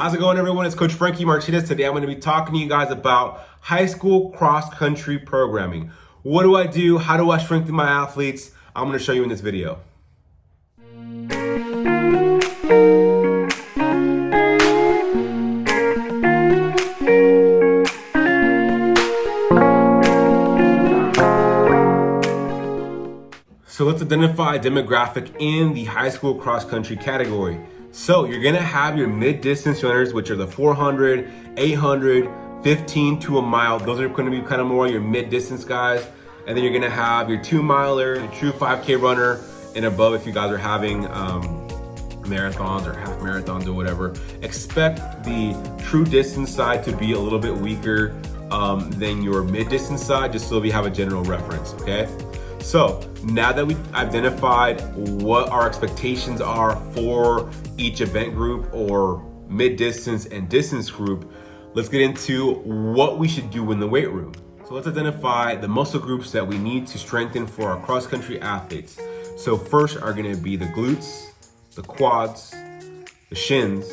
How's it going, everyone? It's Coach Frankie Martinez. Today I'm going to be talking to you guys about high school cross-country programming. What do I do? How do I strengthen my athletes? I'm going to show you in this video. So let's identify a demographic in the high school cross-country category. So you're gonna have your mid-distance runners, which are the 400, 800, 15 to a mile. Those are gonna be kind of more your mid-distance guys. And then you're gonna have your 2-miler, your true 5K runner, and above if you guys are having marathons or half marathons or whatever. Expect the true distance side to be a little bit weaker than your mid-distance side, just so we have a general reference, okay? So now that we've identified what our expectations are for each event group or mid-distance and distance group, let's get into what we should do in the weight room. So let's identify the muscle groups that we need to strengthen for our cross-country athletes. So first are gonna be the glutes, the quads, the shins,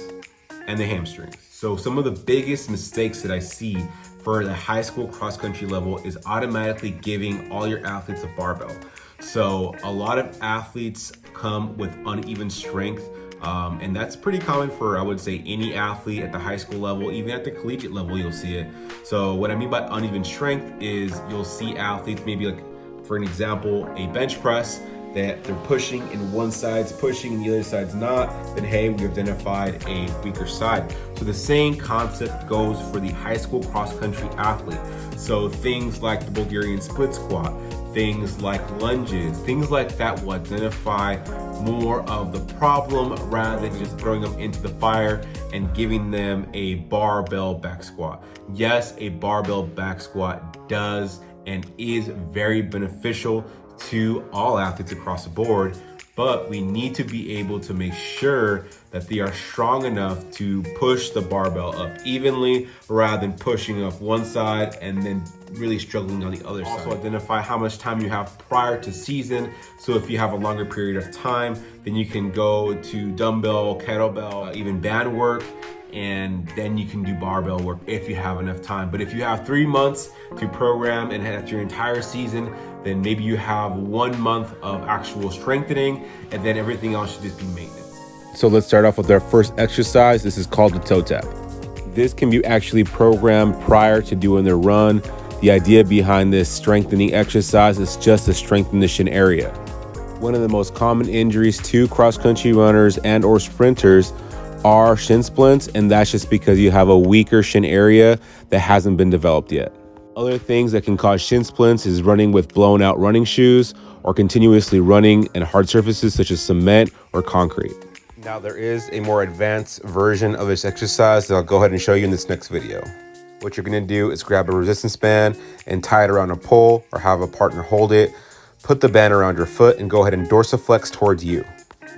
and the hamstrings. So some of the biggest mistakes that I see for the high school cross-country level is automatically giving all your athletes a barbell. So a lot of athletes come with uneven strength, and that's pretty common for, I would say, any athlete at the high school level. Even at the collegiate level, you'll see it. So what I mean by uneven strength is you'll see athletes, maybe like, for an example, a bench press, that they're pushing and one side's pushing and the other side's not, then hey, we identified a weaker side. So the same concept goes for the high school cross-country athlete. So things like the Bulgarian split squat, things like lunges, things like that will identify more of the problem rather than just throwing them into the fire and giving them a barbell back squat. Yes, a barbell back squat does and is very beneficial to all athletes across the board, but we need to be able to make sure that they are strong enough to push the barbell up evenly rather than pushing up one side and then really struggling on the other side. Also identify how much time you have prior to season. So if you have a longer period of time, then you can go to dumbbell, kettlebell, even band work, and then you can do barbell work if you have enough time. But if you have 3 months to program and that's your entire season, then maybe you have 1 month of actual strengthening and then everything else should just be maintenance. So let's start off with our first exercise. This is called the toe tap. This can be actually programmed prior to doing their run. The idea behind this strengthening exercise is just to strengthen the shin area. One of the most common injuries to cross-country runners and or sprinters are shin splints, and that's just because you have a weaker shin area that hasn't been developed yet. Other things that can cause shin splints is running with blown out running shoes or continuously running in hard surfaces such as cement or concrete. Now there is a more advanced version of this exercise that I'll go ahead and show you in this next video. What you're gonna do is grab a resistance band and tie it around a pole or have a partner hold it. Put the band around your foot and go ahead and dorsiflex towards you.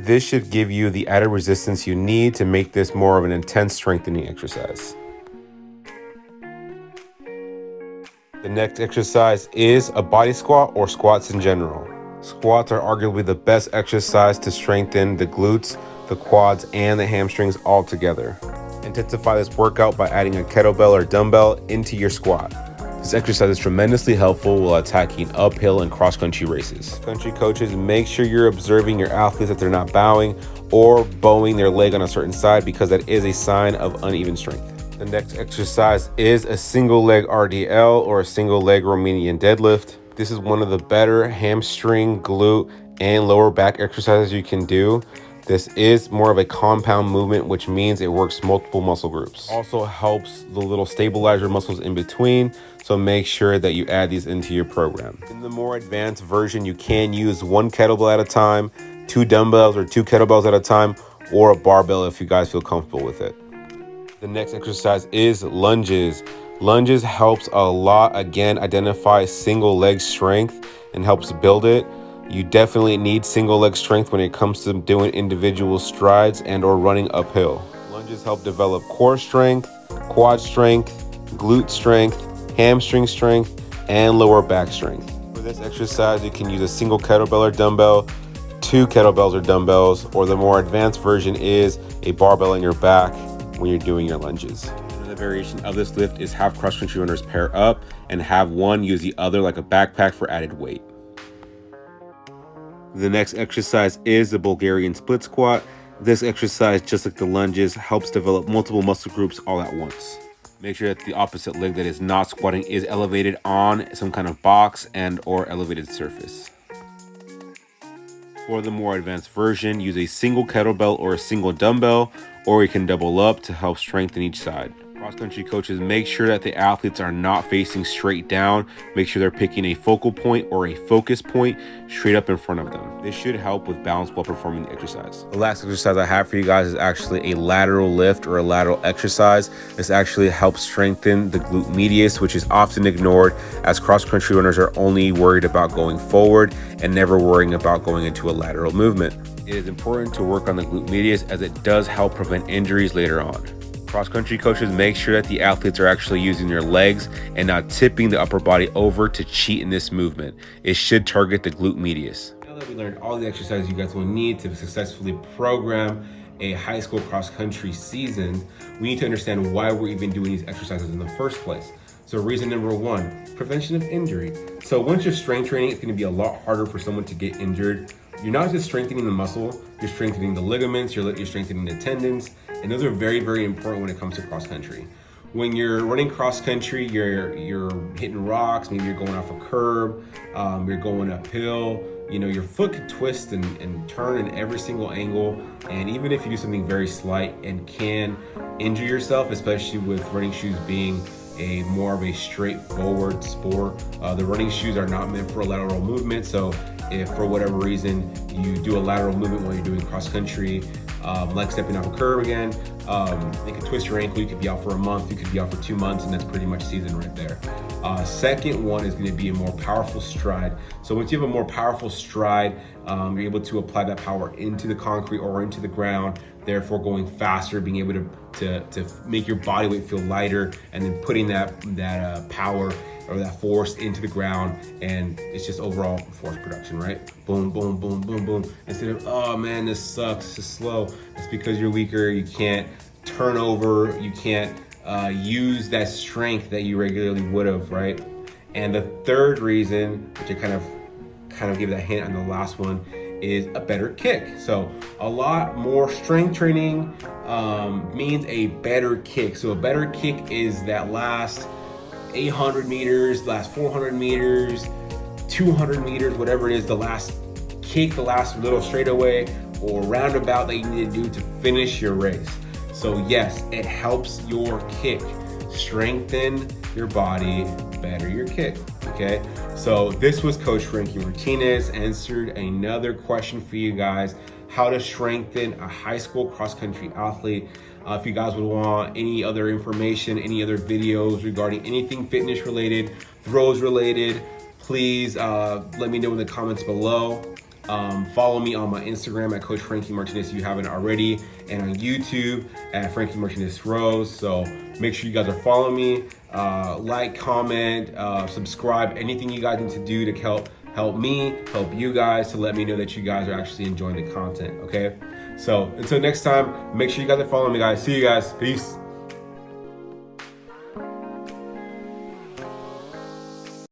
This should give you the added resistance you need to make this more of an intense strengthening exercise. The next exercise is a body squat or squats in general. Squats are arguably the best exercise to strengthen the glutes, the quads, and the hamstrings all together. Intensify this workout by adding a kettlebell or dumbbell into your squat. This exercise is tremendously helpful while attacking uphill and cross-country races. Country coaches, make sure you're observing your athletes that they're not bowing or bowing their leg on a certain side because that is a sign of uneven strength. The next exercise is a single leg RDL or a single leg Romanian deadlift. This is one of the better hamstring, glute, and lower back exercises you can do. This is more of a compound movement, which means it works multiple muscle groups. Also helps the little stabilizer muscles in between, so make sure that you add these into your program. In the more advanced version, you can use 1 kettlebell at a time, 2 dumbbells or 2 kettlebells at a time, or a barbell if you guys feel comfortable with it. The next exercise is lunges. Lunges helps a lot, again, identify single leg strength and helps build it. You definitely need single leg strength when it comes to doing individual strides and or running uphill. Lunges help develop core strength, quad strength, glute strength, hamstring strength, and lower back strength. For this exercise, you can use a single kettlebell or dumbbell, 2 kettlebells or dumbbells, or the more advanced version is a barbell in your back. when you're doing your lunges. Another variation of this lift is have cross-country runners pair up and have one use the other like a backpack for added weight. The next exercise is the Bulgarian split squat. This exercise, just like the lunges, helps develop multiple muscle groups all at once. Make sure that the opposite leg that is not squatting is elevated on some kind of box and or elevated surface. For the more advanced version, use a single kettlebell or a single dumbbell, or you can double up to help strengthen each side. Cross-country coaches make sure that the athletes are not facing straight down. Make sure they're picking a focal point or a focus point straight up in front of them. This should help with balance while performing the exercise. The last exercise I have for you guys is actually a lateral lift or a lateral exercise. This actually helps strengthen the glute medius, which is often ignored as cross-country runners are only worried about going forward and never worrying about going into a lateral movement. It is important to work on the glute medius as it does help prevent injuries later on. Cross-country coaches make sure that the athletes are actually using their legs and not tipping the upper body over to cheat in this movement. It should target the glute medius. Now that we learned all the exercises you guys will need to successfully program a high school cross-country season, we need to understand why we're even doing these exercises in the first place. So reason number one, prevention of injury. So once you're strength training, it's going to be a lot harder for someone to get injured. You're not just strengthening the muscle, you're strengthening the ligaments, you're strengthening the tendons, and those are very, very important when it comes to cross country. When you're running cross country, you're hitting rocks, maybe you're going off a curb, you're going uphill, your foot could twist and turn in every single angle. And even if you do something very slight and can injure yourself, especially with running shoes being more of a straightforward sport, the running shoes are not meant for a lateral movement. So if for whatever reason you do a lateral movement while you're doing cross country, like stepping off a curb again, it could twist your ankle. You could be out for a month, you could be out for 2 months, and that's pretty much season right there. Second one is going to be a more powerful stride. So once you have a more powerful stride, you're able to apply that power into the concrete or into the ground, therefore going faster, being able to make your body weight feel lighter, and then putting that power or that force into the ground, and it's just overall force production, right? Boom, boom, boom, boom, boom. Instead of, oh man, this sucks, this is slow. It's because you're weaker, you can't turn over, you can't use that strength that you regularly would have, right? And the third reason, which I kind of give that hint on the last one, is a better kick. So a lot more strength training means a better kick. So a better kick is that last 800 meters, last 400 meters, 200 meters, whatever it is, the last kick, the last little straightaway or roundabout that you need to do to finish your race. So yes, it helps your kick. Strengthen your body, better your kick, okay? So this was Coach Frankie Martinez, answered another question for you guys, how to strengthen a high school cross-country athlete. If you guys would want any other information, any other videos regarding anything fitness related, throws related, please let me know in the comments below. Follow me on my Instagram at Coach Frankie Martinez if you haven't already, and on YouTube at Frankie Martinez Throws. So make sure you guys are following me. Like, comment, subscribe, anything you guys need to do to help me, help you guys, to let me know that you guys are actually enjoying the content, okay? So until next time, make sure you guys are following me, guys. See you guys. Peace.